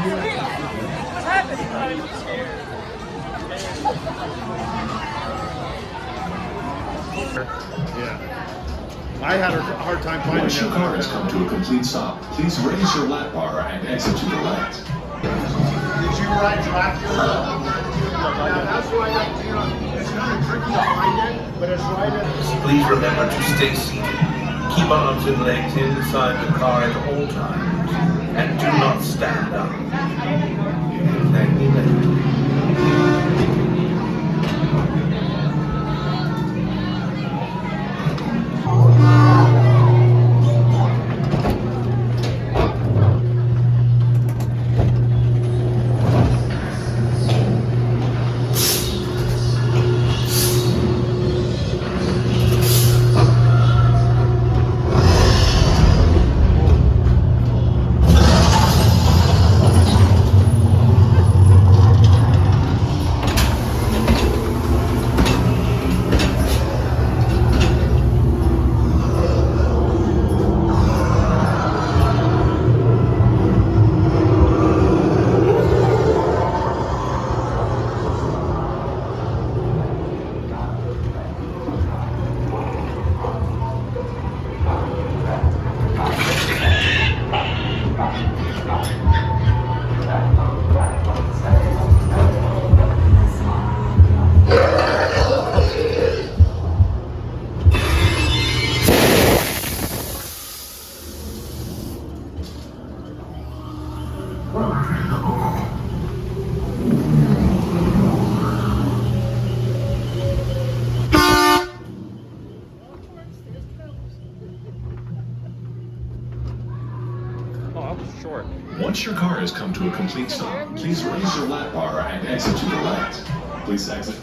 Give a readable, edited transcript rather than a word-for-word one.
Yeah. I had a hard time finding it. Once your car has come to a complete stop, please raise your lap bar and exit to the left. Did you ride Dracula? Yeah, that's right up here. It's kind of tricky to find it, but it's right at... Please remember to stay seated. Keep arms and legs inside the car at all times, and do not stand up. Thank you. Once your car has come to a complete stop, please raise your lap bar and exit to the left. Please exit.